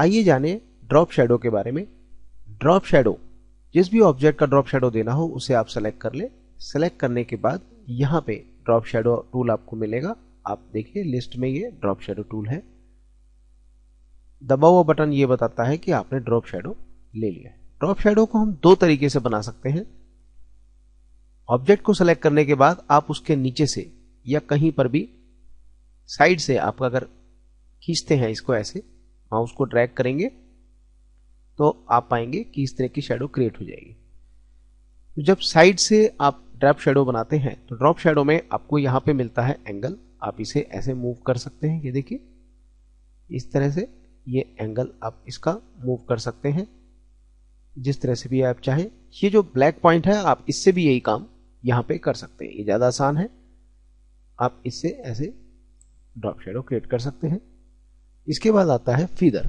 आइए जाने drop shadow के बारे में। ड्रॉप शेडो, जिस भी ऑब्जेक्ट का ड्रॉप शेडो देना हो उसे आप सेलेक्ट कर ले। सेलेक्ट करने के बाद यहाँ पे ड्रॉप शेडो टूल आपको मिलेगा। आप देखिए लिस्ट में ये ड्रॉप शेडो टूल है। दबा हुआ बटन ये बताता है कि आपने ड्रॉप शेडो ले लिया है। ड्रॉप शेडो को हम दो तरीके से बना सकते हैं। ऑब्जेक्ट को सेलेक्ट करने के बाद आप उसके नीचे से या कहीं पर भी साइड से आप अगर खींचते हैं इसको, ऐसे माउस को ड्रैग करेंगे तो आप पाएंगे कि इस तरह की शेडो क्रिएट हो जाएगी। तो जब साइड से आप ड्रॉप शेडो बनाते हैं तो ड्रॉप शेडो में आपको यहां पे मिलता है एंगल। आप इसे ऐसे मूव कर सकते हैं, ये देखिए इस तरह से ये एंगल आप इसका मूव कर सकते हैं जिस तरह से भी आप चाहें। ये जो ब्लैक पॉइंट है आप इससे भी यही काम यहां पे कर सकते हैं, ये ज्यादा आसान है। आप इससे ऐसे ड्रॉप शेडो क्रिएट कर सकते हैं। इसके बाद आता है फीदर।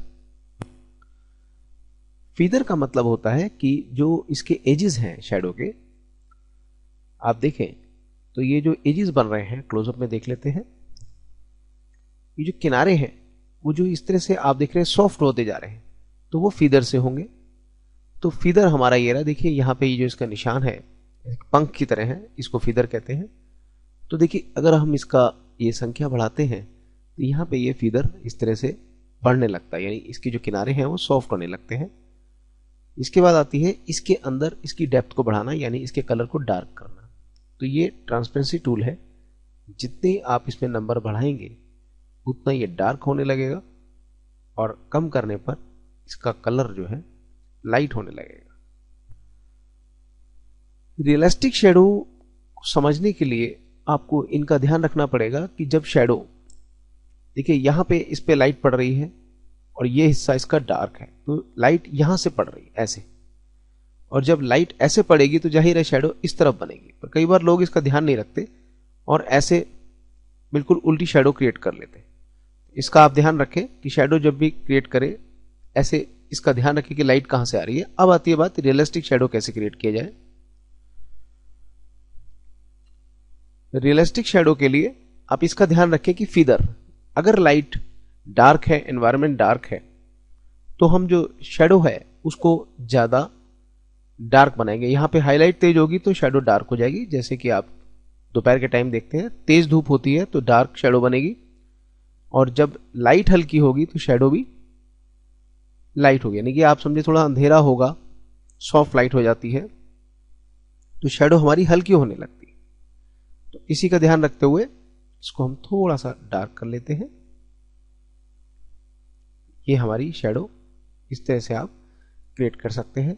फीदर का मतलब होता है कि जो इसके एजेस हैं शेडो के, आप देखें तो ये जो एजेस बन रहे हैं, क्लोजअप में देख लेते हैं, ये जो किनारे हैं वो जो इस तरह से आप देख रहे हैं सॉफ्ट होते जा रहे हैं, तो वो फीदर से होंगे। तो फीदर हमारा ये रहा, देखिए यहाँ पे ये जो इसका निशान है पंख की तरह है, इसको फीदर कहते हैं। तो देखिए अगर हम इसका ये संख्या बढ़ाते हैं तो यहाँ पे ये फीदर इस तरह से बढ़ने लगता है, यानी इसके जो किनारे हैं वो सॉफ्ट होने लगते हैं। इसके बाद आती है इसके अंदर इसकी डेप्थ को बढ़ाना, यानी इसके कलर को डार्क करना। तो ये ट्रांसपेरेंसी टूल है, जितने आप इसमें नंबर बढ़ाएंगे उतना ये डार्क होने लगेगा और कम करने पर इसका कलर जो है लाइट होने लगेगा। रियलिस्टिक शेडो को समझने के लिए आपको इनका ध्यान रखना पड़ेगा कि जब शेडो, देखिए यहां पे इस पे लाइट पड़ रही है और ये हिस्सा इसका डार्क है, तो लाइट यहां से पड़ रही है ऐसे, और जब लाइट ऐसे पड़ेगी तो जाहिर है शेडो इस तरफ बनेगी। पर कई बार लोग इसका ध्यान नहीं रखते और ऐसे बिल्कुल उल्टी शेडो क्रिएट कर लेते हैं। इसका आप ध्यान रखें कि शेडो जब भी क्रिएट करे ऐसे इसका ध्यान रखें कि लाइट कहां से आ रही है। अब आती है बात रियलिस्टिक शेडो कैसे क्रिएट किया जाए। रियलिस्टिक शेडो के लिए आप इसका ध्यान रखें कि फीदर, अगर लाइट डार्क है, एनवायरनमेंट डार्क है, तो हम जो शेडो है उसको ज्यादा डार्क बनाएंगे। यहां पे हाईलाइट तेज होगी तो शेडो डार्क हो जाएगी। जैसे कि आप दोपहर के टाइम देखते हैं, तेज धूप होती है तो डार्क शेडो बनेगी, और जब लाइट हल्की होगी तो शेडो भी लाइट होगी, यानी कि आप समझे थोड़ा अंधेरा होगा, सॉफ्ट लाइट हो जाती है तो शेडो हमारी हल्की होने लगती है। तो इसी का ध्यान रखते हुए इसको हम थोड़ा सा डार्क कर लेते हैं। ये हमारी शेडो इस तरह से आप क्रिएट कर सकते हैं।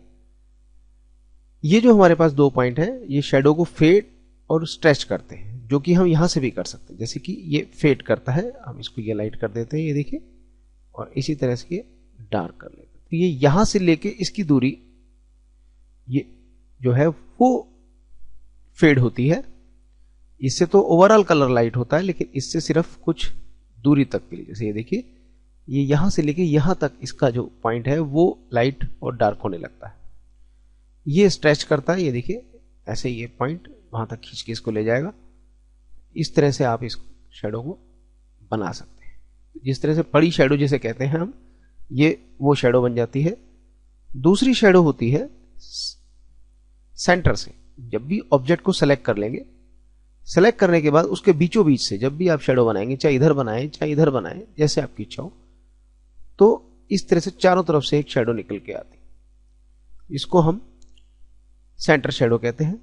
ये जो हमारे पास दो पॉइंट है ये शेडो को फेड और स्ट्रेच करते हैं, जो कि हम यहां से भी कर सकते हैं। जैसे कि ये फेड करता है, हम इसको ये लाइट कर देते हैं, ये देखिए, और इसी तरह से ये डार्क कर लेते हैं। तो ये यहां से लेके इसकी दूरी ये जो है वो फेड होती है। इससे तो ओवरऑल कलर लाइट होता है, लेकिन इससे सिर्फ कुछ दूरी तक के लिए, जैसे ये देखिए ये यहां से लेके यहां तक इसका जो पॉइंट है वो लाइट और डार्क होने लगता है। ये स्ट्रेच करता है, ये देखिए ऐसे ये पॉइंट वहां तक खींच के इसको ले जाएगा। इस तरह से आप इस शेडो को बना सकते हैं। जिस तरह से पड़ी शेडो जिसे कहते हैं हम, ये वो शेडो बन जाती है। दूसरी शेडो होती है सेंटर से। जब भी ऑब्जेक्ट को सेलेक्ट कर लेंगे, सेलेक्ट करने के बाद उसके बीचों बीच से जब भी आप शेडो बनाएंगे, चाहे इधर बनाएं चाहे इधर बनाएं, जैसे आपकी इच्छा हो, तो इस तरह से चारों तरफ से एक शेडो निकल के आती है। इसको हम सेंटर शेडो कहते हैं।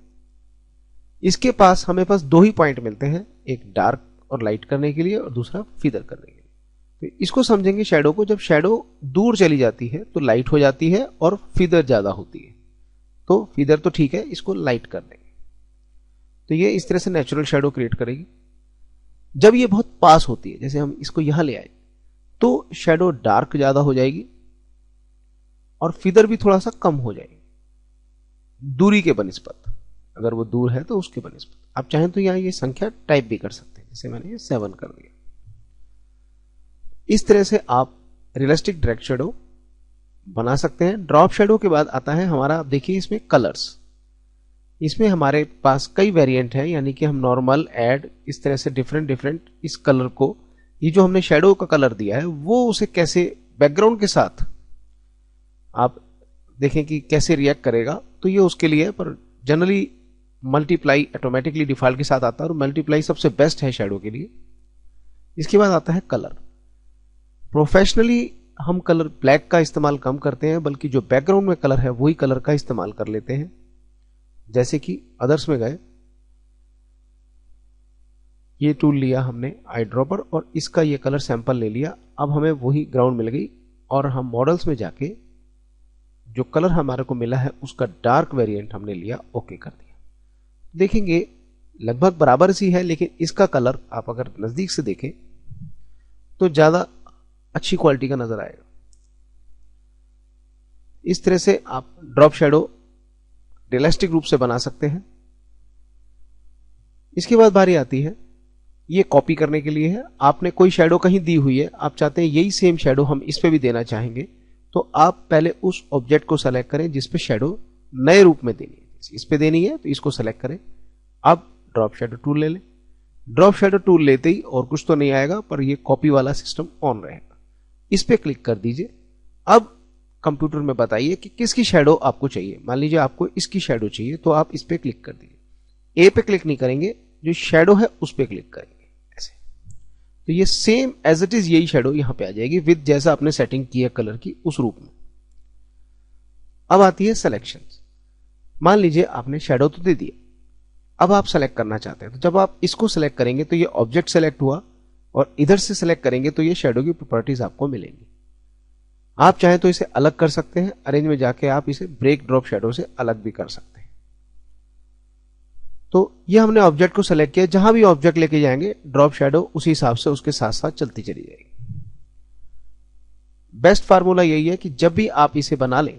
इसके पास हमें पास दो ही पॉइंट मिलते हैं, एक डार्क और लाइट करने के लिए और दूसरा फीदर करने के लिए। तो इसको समझेंगे शेडो को, जब शेडो दूर चली जाती है तो लाइट हो जाती है और फीदर ज्यादा होती है। तो फीदर तो ठीक है, इसको लाइट कर देंगे तो ये इस तरह से नेचुरल शेडो क्रिएट करेगी। जब ये बहुत पास होती है, जैसे हम इसको यहां ले आए, तो शेडो डार्क ज्यादा हो जाएगी और फीदर भी थोड़ा सा कम हो जाएगी दूरी के बनिस्पत। अगर वो दूर है तो उसके बनिस्पत आप चाहें तो यहां ये संख्या टाइप भी कर सकते हैं, जैसे मैंने ये 7 कर दिया। इस तरह से आप रियलिस्टिक डायरेक्ट शेडो बना सकते हैं। ड्रॉप शेडो के बाद आता है हमारा, आप देखिए इसमें कलर्स। इसमें हमारे पास कई वेरिएंट है, यानी कि हम नॉर्मल, ऐड, इस तरह से डिफरेंट इस कलर को, ये जो हमने शेडो का कलर दिया है वो उसे कैसे बैकग्राउंड के साथ आप देखें कि कैसे रिएक्ट करेगा, तो ये उसके लिए है, पर जनरली मल्टीप्लाई ऑटोमेटिकली डिफॉल्ट के साथ आता है और मल्टीप्लाई सबसे बेस्ट है शैडो के लिए। इसके बाद आता है कलर। प्रोफेशनली हम कलर ब्लैक का इस्तेमाल कम करते हैं, बल्कि जो बैकग्राउंड में कलर है वही कलर का इस्तेमाल कर लेते हैं। जैसे कि अदर्स में गए, ये टूल लिया हमने आई ड्रॉपर और इसका ये कलर सैंपल ले लिया। अब हमें वही ग्राउंड मिल गई और हम मॉडल्स में जाके जो कलर हमारे को मिला है उसका डार्क वेरिएंट हमने लिया, ओके कर दिया। देखेंगे लगभग बराबर सी है, लेकिन इसका कलर आप अगर नजदीक से देखें तो ज्यादा अच्छी क्वालिटी का नजर आएगा। इस तरह से आप ड्रॉप शैडो रियलिस्टिक रूप से बना सकते हैं। इसके बाद बारी आती है, ये कॉपी करने के लिए है। आपने कोई शैडो कहीं दी हुई है, आप चाहते हैं यही सेम शैडो हम इस पे भी देना चाहेंगे, तो आप पहले उस ऑब्जेक्ट को सेलेक्ट करें जिस पे शैडो नए रूप में देनी है। इस पे देनी है तो इसको सेलेक्ट करें। अब ड्रॉप शैडो टूल ले लें। ड्रॉप शैडो टूल लेते ही और कुछ तो नहीं आएगा, पर ये कॉपी वाला सिस्टम ऑन रहेगा। इस पे क्लिक कर दीजिए। अब कंप्यूटर में बताइए कि किसकी शैडो आपको चाहिए। मान लीजिए आपको इसकी शैडो चाहिए, तो आप इस पे क्लिक कर दीजिए। ए पे क्लिक नहीं करेंगे, जो शैडो है उस पे क्लिक करेंगे ऐसे। तो ये सेम एज इट इज यही शैडो यहां पे आ जाएगी विद जैसा आपने सेटिंग की है कलर की उस रूप में। अब आती है सिलेक्शन। मान लीजिए आपने शैडो तो दे दिया, अब आप सेलेक्ट करना चाहते हैं। तो जब आप इसको सेलेक्ट करेंगे तो ये ऑब्जेक्ट सेलेक्ट हुआ, और इधर से सेलेक्ट करेंगे तो ये शैडो की प्रॉपर्टीज आपको मिलेंगी। आप चाहे तो इसे अलग कर सकते हैं, अरेंज में जाके आप इसे ब्रेक ड्रॉप शैडो से अलग भी कर सकते हैं। तो ये हमने ऑब्जेक्ट को सेलेक्ट किया, जहां भी ऑब्जेक्ट लेके जाएंगे ड्रॉप शैडो उसी हिसाब से उसके साथ साथ चलती चली जाएगी। बेस्ट फार्मूला यही है कि जब भी आप इसे बना लें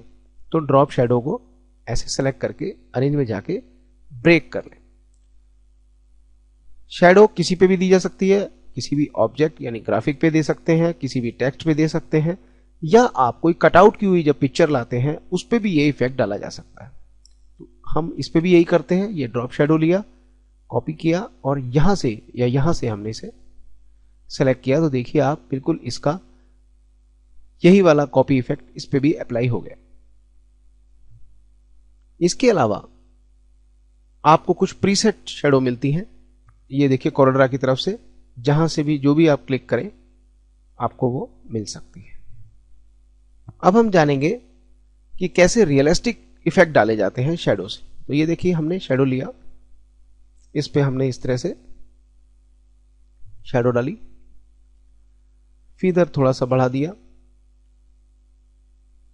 तो ड्रॉप शैडो को ऐसे सेलेक्ट करके अरेंज में जाके ब्रेक कर लें। शैडो किसी पे भी दी जा सकती है, किसी भी ऑब्जेक्ट यानी ग्राफिक पे दे सकते हैं, किसी भी टेक्स्ट पे दे सकते हैं, या आप कोई कटआउट की हुई जब पिक्चर लाते हैं उस पे भी ये इफेक्ट डाला जा सकता है। तो हम इस पे भी यही करते हैं। ये ड्रॉप शैडो लिया, कॉपी किया और यहां से या यहां से हमने इसे सेलेक्ट किया, तो देखिए आप बिल्कुल इसका यही वाला कॉपी इफेक्ट इस पे भी अप्लाई हो गया। इसके अलावा आपको कुछ प्रीसेट शैडो मिलती हैं। ये देखिए कोरोड्रा की तरफ से, जहां से भी जो भी आप क्लिक करें आपको वो मिल सकती है। अब हम जानेंगे कि कैसे रियलिस्टिक इफेक्ट डाले जाते हैं शैडो से। तो ये देखिए हमने शैडो लिया, इस पे हमने इस तरह से शैडो डाली, फीदर थोड़ा सा बढ़ा दिया,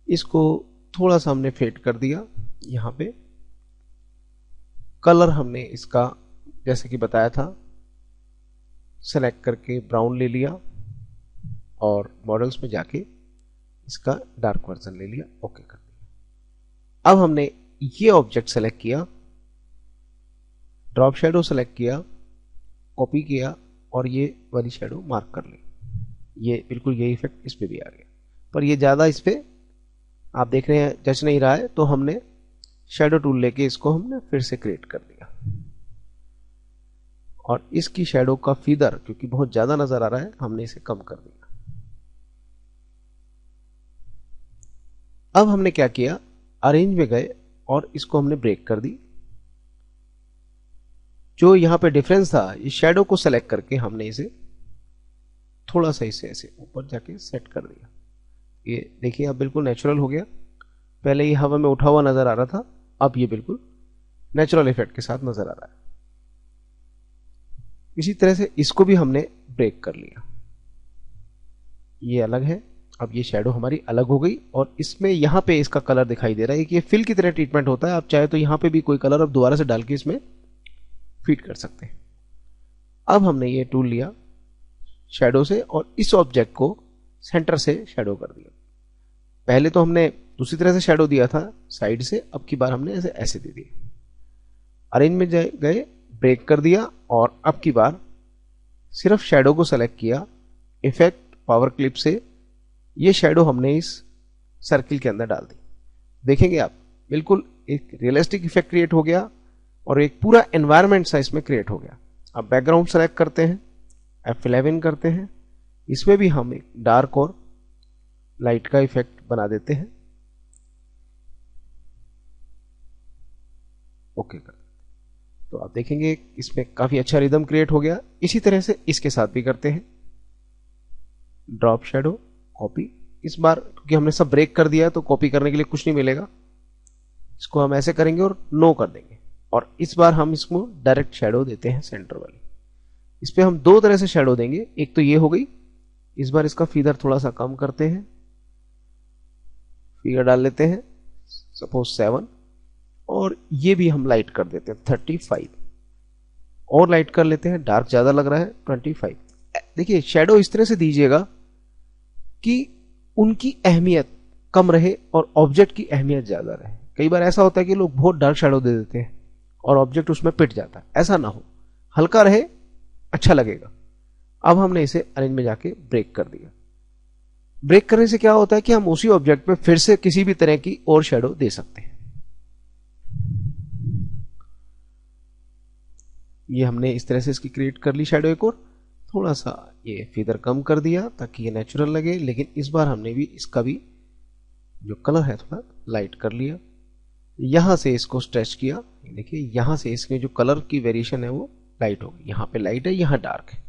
इसको थोड़ा सा हमने फेड कर दिया। यहां पे कलर हमने इसका जैसे कि बताया था सेलेक्ट करके ब्राउन ले लिया और मॉडल्स में जाके इसका डार्क वर्जन ले लिया, ओके कर दिया। अब हमने ये ऑब्जेक्ट सेलेक्ट किया, ड्रॉप शैडो सेलेक्ट किया, कॉपी किया और ये वाली शैडो मार्क कर ली। ये बिल्कुल ये इफेक्ट इस पे भी आ गया, पर ये ज्यादा इस पे आप देख रहे हैं जच नहीं रहा है, तो हमने शैडो टूल लेके इसको हमने फिर से क्रिएट कर दिया। और इसकी शैडो का फीदर क्योंकि बहुत ज्यादा नजर आ रहा है, हमने इसे कम कर दिया। अब हमने क्या किया, अरेंज में गए और इसको हमने ब्रेक कर दी। जो यहां पे डिफरेंस था, इस शैडो को सेलेक्ट करके हमने इसे थोड़ा सा इसे ऐसे ऊपर जाके सेट कर दिया। ये देखिए अब बिल्कुल नेचुरल हो गया। पहले ये हवा में उठा हुआ नजर आ रहा था, अब ये बिल्कुल नेचुरल इफेक्ट के साथ नजर आ रहा है। इसी तरह से इसको भी हमने ब्रेक कर लिया। ये अलग है, अब ये शैडो हमारी अलग हो गई और इसमें यहां पे इसका कलर दिखाई दे रहा है कि ये फिल की तरह ट्रीटमेंट होता है। आप चाहे तो यहां पे भी कोई कलर अब दोबारा से डाल के इसमें फीड कर सकते हैं। अब हमने ये टूल लिया शैडो से और इस ऑब्जेक्ट को सेंटर से शैडो कर दिया। पहले तो हमने दूसरी तरह से शैडो दिया था साइड से, अब की बार हमने ऐसे दे दिया। अरेंज में गए, ब्रेक कर दिया और अब की बार सिर्फ शैडो को सेलेक्ट किया, इफेक्ट पावर क्लिप से ये शैडो हमने इस सर्किल के अंदर डाल दी। देखेंगे आप बिल्कुल एक रियलिस्टिक इफेक्ट क्रिएट हो गया और एक पूरा एनवायरनमेंट सा इसमें क्रिएट हो गया। अब बैकग्राउंड सेलेक्ट करते हैं, F11 करते हैं, इसमें भी हम एक डार्क और लाइट का इफेक्ट बना देते हैं। ओके कर, तो आप देखेंगे इसमें काफी अच्छा रिदम क्रिएट हो गया। इसी तरह से इसके साथ भी करते हैं। Drop shadow, copy. इस बार क्योंकि हमने सब ब्रेक कर दिया तो कॉपी करने के लिए कुछ नहीं मिलेगा, इसको हम ऐसे करेंगे और नो कर देंगे। और इस बार हम इसको डायरेक्ट शेडो देते हैं सेंटर वाली। इस पे हम दो तरह से शेडो देंगे, एक तो ये हो गई। इस बार इसका फीदर थोड़ा सा कम करते हैं, फिगर डाल लेते हैं सपोज 7, और ये भी हम लाइट कर देते हैं 35, और लाइट कर लेते हैं, डार्क ज्यादा लग रहा है 25। देखिए शेडो इस तरह से दीजिएगा कि उनकी अहमियत कम रहे और ऑब्जेक्ट की अहमियत ज्यादा रहे। कई बार ऐसा होता है कि लोग बहुत डार्क शेडो दे देते हैं और ऑब्जेक्ट उसमें पिट जाता है, ऐसा ना हो, हल्का रहे, अच्छा लगेगा। अब हमने इसे अरेंज में जाके ब्रेक कर दिया। ब्रेक करने से क्या होता है कि हम उसी ऑब्जेक्ट पे फिर से किसी भी तरह की और शेडो दे सकते हैं। ये हमने इस तरह से इसकी क्रिएट कर ली शेडो। एक और थोड़ा सा ये फीदर कम कर दिया ताकि ये नेचुरल लगे, लेकिन इस बार हमने भी इसका भी जो कलर है थोड़ा लाइट कर लिया। यहां से इसको स्ट्रेच किया, देखिए यहां से इसमें जो कलर की वेरिएशन है वो लाइट हो गई। यहां पे लाइट है, यहां डार्क है।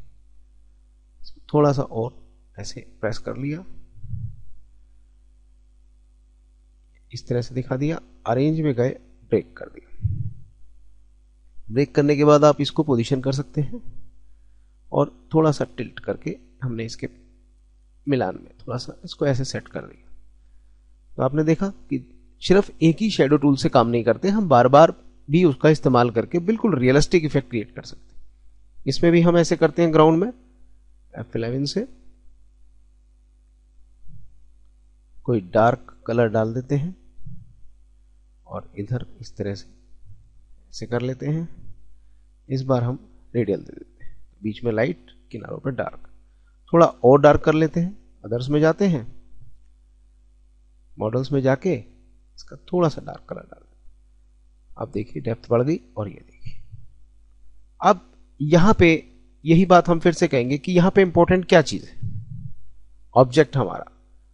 थोड़ा सा और ऐसे प्रेस कर लिया, इस तरह से दिखा दिया। अरेंज में गए, ब्रेक कर दिया। ब्रेक करने के बाद आप इसको पोजीशन कर सकते हैं और थोड़ा सा टिल्ट करके हमने इसके मिलान में थोड़ा सा इसको ऐसे सेट कर दिया। तो आपने देखा कि सिर्फ एक ही शेडो टूल से काम नहीं करते, हम बार बार भी उसका इस्तेमाल करके बिल्कुल रियलिस्टिक इफेक्ट क्रिएट कर सकते हैं। इसमें भी हम ऐसे करते हैं, ग्राउंड में F11 से कोई डार्क कलर डाल देते हैं और इधर इस तरह से ऐसे कर लेते हैं। इस बार हम रेडियल दे देते हैं, बीच में लाइट, किनारों पर डार्क। थोड़ा और डार्क कर लेते हैं, अदर्स में जाते हैं, मॉडल्स में जाके इसका थोड़ा सा डार्क कलर डाल देते हैं। अब देखिए डेप्थ बढ़ गई। और ये देखिए अब यहां पे यही बात हम फिर से कहेंगे कि यहां पे इंपॉर्टेंट क्या चीज है, ऑब्जेक्ट हमारा।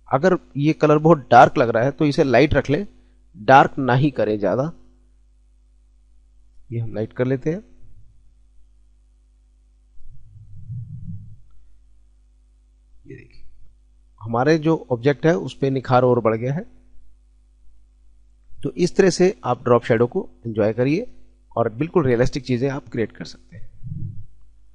अगर ये कलर बहुत डार्क लग रहा है तो इसे लाइट रख ले, डार्क ना ही करें ज्यादा। ये हम लाइट कर लेते हैं। ये देखिए हमारे जो ऑब्जेक्ट है उस पे निखार और बढ़ गया है। तो इस तरह से आप ड्रॉप शेडो को एंजॉय करिए और बिल्कुल रियलिस्टिक चीजें आप क्रिएट कर सकते हैं।